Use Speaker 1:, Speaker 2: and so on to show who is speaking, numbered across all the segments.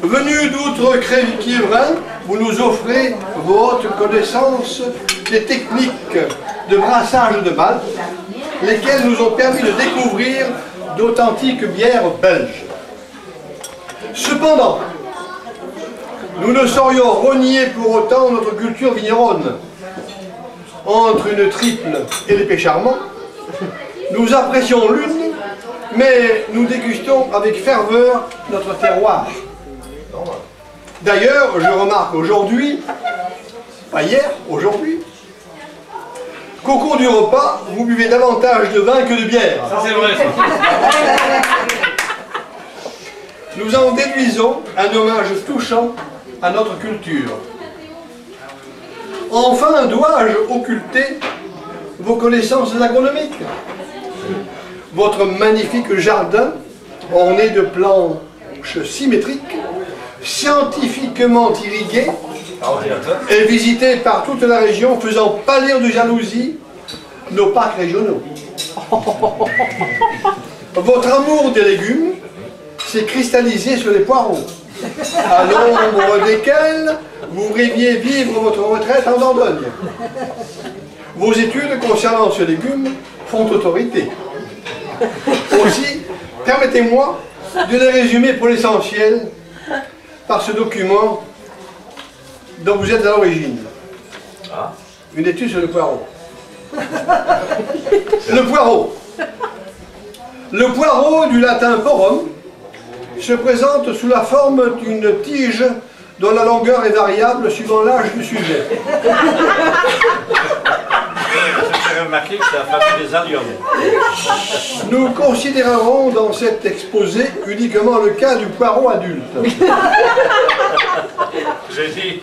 Speaker 1: Venus d'outre-Crèvy-Quievrin, vous nous offrez vos hautes connaissances des techniques de brassage de malt, lesquelles nous ont permis de découvrir d'authentiques bières belges. Cependant, nous ne saurions renier pour autant notre culture vigneronne. Entre une triple et l'épée charmant, nous apprécions l'une, mais nous dégustons avec ferveur notre terroir. D'ailleurs, je remarque aujourd'hui, pas hier, aujourd'hui, qu'au cours du repas, vous buvez davantage de vin que de bière.
Speaker 2: Ça c'est vrai, ça.
Speaker 1: Nous en déduisons un hommage touchant à notre culture. Enfin, dois-je occulter vos connaissances agronomiques? Votre magnifique jardin, orné de planches symétriques, scientifiquement irrigué, est visité par toute la région, faisant pâlir de jalousie nos parcs régionaux. Votre amour des légumes s'est cristallisé sur les poireaux, à l'ombre desquels vous rêviez vivre votre retraite en Dordogne. Vos études concernant ce légume font autorité. Aussi, permettez-moi de les résumer pour l'essentiel par ce document dont vous êtes à l'origine. Une étude sur le poireau. Le poireau. Le poireau, du latin porum, se présente sous la forme d'une tige dont la longueur est variable suivant l'âge du sujet.
Speaker 2: J'ai remarqué que c'est la famille des alliums.
Speaker 1: Nous considérerons dans cet exposé uniquement le cas du poireau adulte.
Speaker 2: J'ai dit.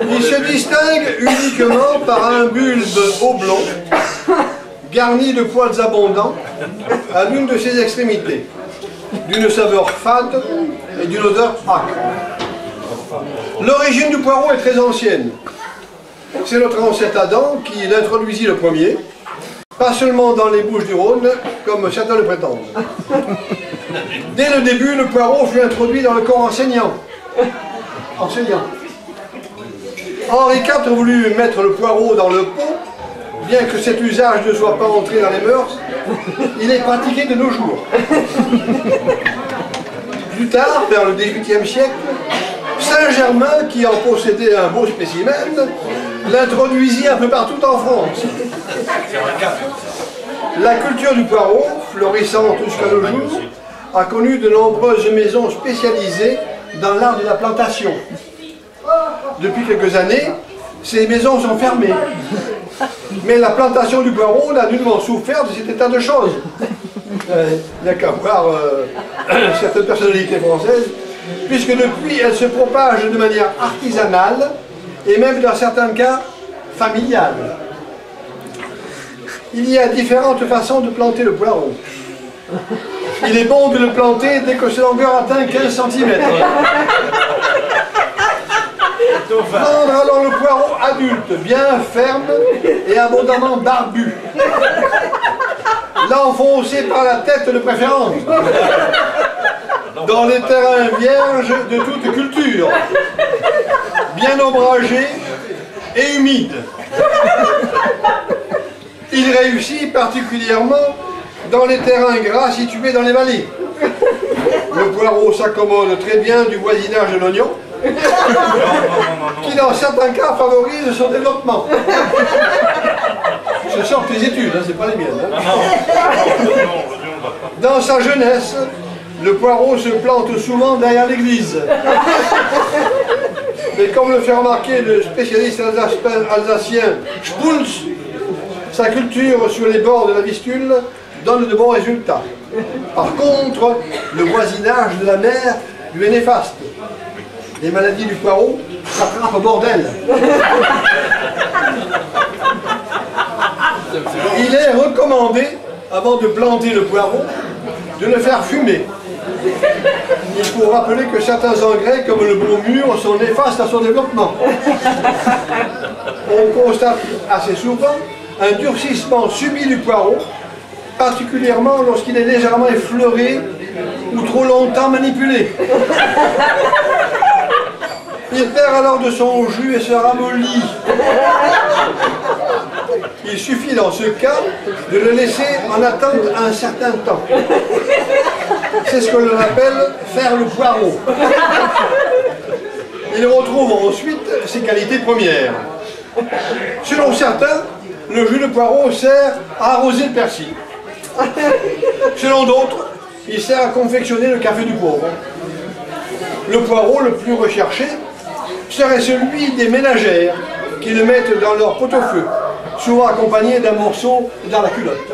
Speaker 1: Il se distingue uniquement par un bulbe oblong, garni de poils abondants, à l'une de ses extrémités, d'une saveur fade et d'une odeur âcre. L'origine du poireau est très ancienne. C'est notre ancêtre Adam qui l'introduisit le premier, pas seulement dans les Bouches-du-Rhône, comme certains le prétendent. Dès le début, le poireau fut introduit dans le corps enseignant. Henri IV voulut mettre le poireau dans le pot, bien que cet usage ne soit pas entré dans les mœurs, il est pratiqué de nos jours. Plus tard, vers le XVIIIe siècle, Saint-Germain, qui en possédait un beau spécimen, l'introduisit un peu partout en France. La culture du poireau, florissante jusqu'à nos jours, a connu de nombreuses maisons spécialisées dans l'art de la plantation. Depuis quelques années, ces maisons sont fermées. Mais la plantation du poireau n'a nullement souffert de cet état de choses. Il n'y a qu'à voir certaines personnalités françaises, puisque depuis, elle se propage de manière artisanale et même dans certains cas familiale. Il y a différentes façons de planter le poireau. Il est bon de le planter dès que sa longueur atteint 15 cm. Prendre alors le poireau adulte, bien ferme et abondamment barbu. L'enfoncer par la tête de préférence. Dans les terrains vierges de toute culture, bien ombragés et humides. Il réussit particulièrement dans les terrains gras situés dans les vallées. Le poireau s'accommode très bien du voisinage de l'oignon, qui dans certains cas favorise son développement. Ce sont tes études, hein, c'est pas les miennes. Hein. Dans sa jeunesse, le poireau se plante souvent derrière l'église. Mais comme le fait remarquer le spécialiste alsacien Spulz, sa culture sur les bords de la Vistule donne de bons résultats. Par contre, le voisinage de la mer lui est néfaste. Les maladies du poireau s'attrapent au bordel. Il est recommandé, avant de planter le poireau, de le faire fumer. Il faut rappeler que certains engrais, comme le bromure, sont néfastes à son développement. On constate assez souvent un durcissement subit du poireau, particulièrement lorsqu'il est légèrement effleuré ou trop longtemps manipulé. Il perd alors de son jus et se ramollit. Il suffit dans ce cas de le laisser en attente un certain temps. C'est ce que l'on appelle faire le poireau. Il retrouve ensuite ses qualités premières. Selon certains, le jus de poireau sert à arroser le persil. Selon d'autres, il sert à confectionner le café du pauvre. Le poireau le plus recherché serait celui des ménagères qui le mettent dans leur pot-au-feu, souvent accompagné d'un morceau dans la culotte.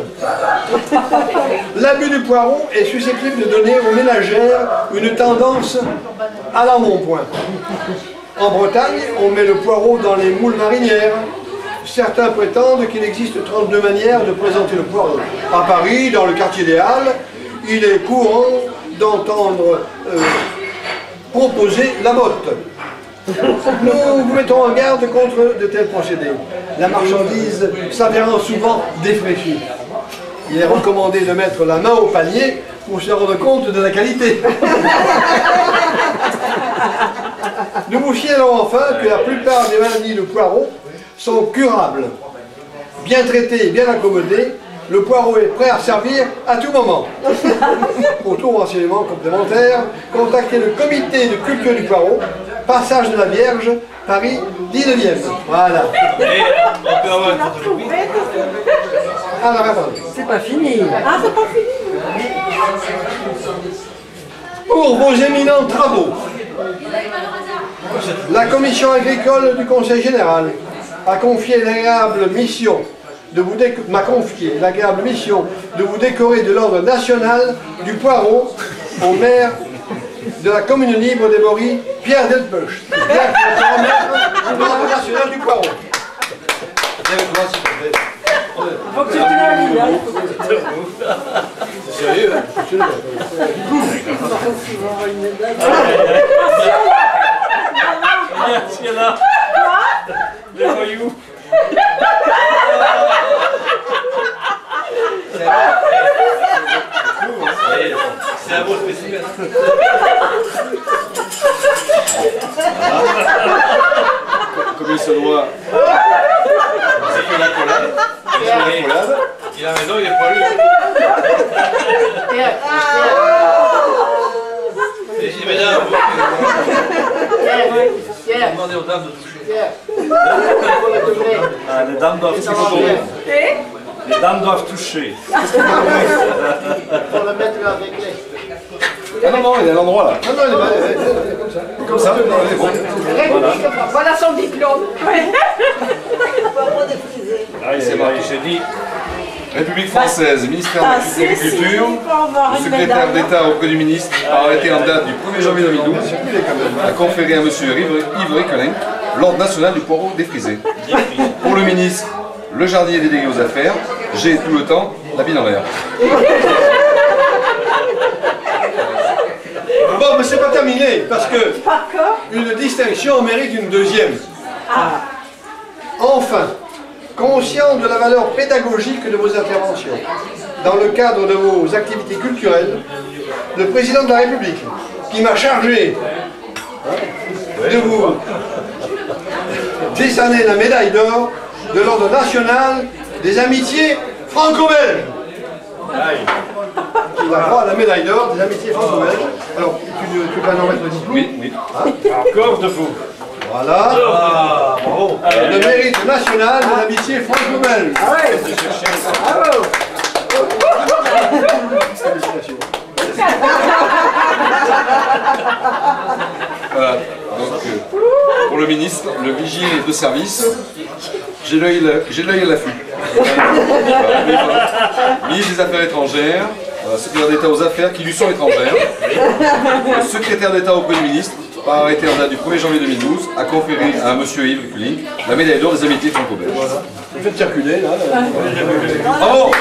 Speaker 1: L'abus du poireau est susceptible de donner aux ménagères une tendance à l'embonpoint. En Bretagne, on met le poireau dans les moules marinières. Certains prétendent qu'il existe 32 manières de présenter le poireau. À Paris, dans le quartier des Halles, il est courant d'entendre proposer la botte. Nous vous mettons en garde contre de tels procédés. La marchandise s'avérant souvent défraîchie. Il est recommandé de mettre la main au panier pour se rendre compte de la qualité. Nous vous signalons enfin que la plupart des maladies de poireau sont curables. Bien traité et bien accommodé, le poireau est prêt à servir à tout moment. Pour tout renseignement complémentaire, contactez le comité de culture du poireau, passage de la Vierge, Paris, 19e. Voilà.
Speaker 2: Et on peut avoir une photocopie.
Speaker 1: Ah, non, attendez.
Speaker 3: C'est pas fini. Ah, c'est pas fini.
Speaker 1: Pour vos éminents travaux, la commission agricole du Conseil général a confié l'agréable mission m'a confié l'agréable mission de vous décorer de l'ordre national du poireau au maire de la commune libre des Mories, Pierre Delpech. Pierre qui va se remettre l'ordre national du poireau.
Speaker 3: Faut que tu te la lis, hein.
Speaker 1: C'est sérieux, hein?
Speaker 2: Merci là. Les voyous. C'est un mot spécifique.
Speaker 4: Comme il se doit.
Speaker 2: C'est fait la collade. Il a raison, il est pas lui. Et si mesdames, demandez aux dames de toucher.
Speaker 5: Ah, les dames doivent toucher. Les dames doivent toucher.
Speaker 4: Ah non, non, il est à l'endroit là.
Speaker 1: Non, non, elle est comme ça.
Speaker 4: Comme ça, elle est bon.
Speaker 3: Voilà son diplôme.
Speaker 4: C'est marqué.
Speaker 2: J'ai dit,
Speaker 4: République française, ministère de l'Agriculture, le secrétaire d'État auprès du ministre, par arrêté en date du 1er janvier 2012, a conféré à M. Yves Requelin l'ordre national du poireau défrisé. Pour le ministre, le jardinier délégué aux affaires, j'ai tout le temps la bille en l'air.
Speaker 1: Bon, mais c'est pas terminé, parce que une distinction mérite une deuxième. Enfin, conscient de la valeur pédagogique de vos interventions, dans le cadre de vos activités culturelles, le président de la République, qui m'a chargé de vous décerner la médaille d'or de l'ordre national des amitiés franco-belges. Il a droit à la médaille d'or des amitiés franco-belges. Alors, tu vas nous mettre le diplôme?
Speaker 4: Oui, oui.
Speaker 2: encore de vous.
Speaker 1: Voilà.
Speaker 2: Ah, bravo.
Speaker 1: Le mérite national de l'amitié franco-belge.
Speaker 3: Ah ouais. Bravo.
Speaker 1: Félicitations.
Speaker 4: Voilà. Donc, pour le ministre, le vigier de service, j'ai l'œil à l'affût. Ministre des Affaires étrangères, secrétaire d'État aux affaires qui lui sont étrangères, le secrétaire d'État auprès du ministre, par arrêté en date du 1er janvier 2012, a conféré à M. Yves Requelin la médaille d'or des amitiés franco-belges.
Speaker 1: Voilà. Vous faites circuler, là.
Speaker 4: Bravo!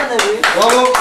Speaker 4: Bravo!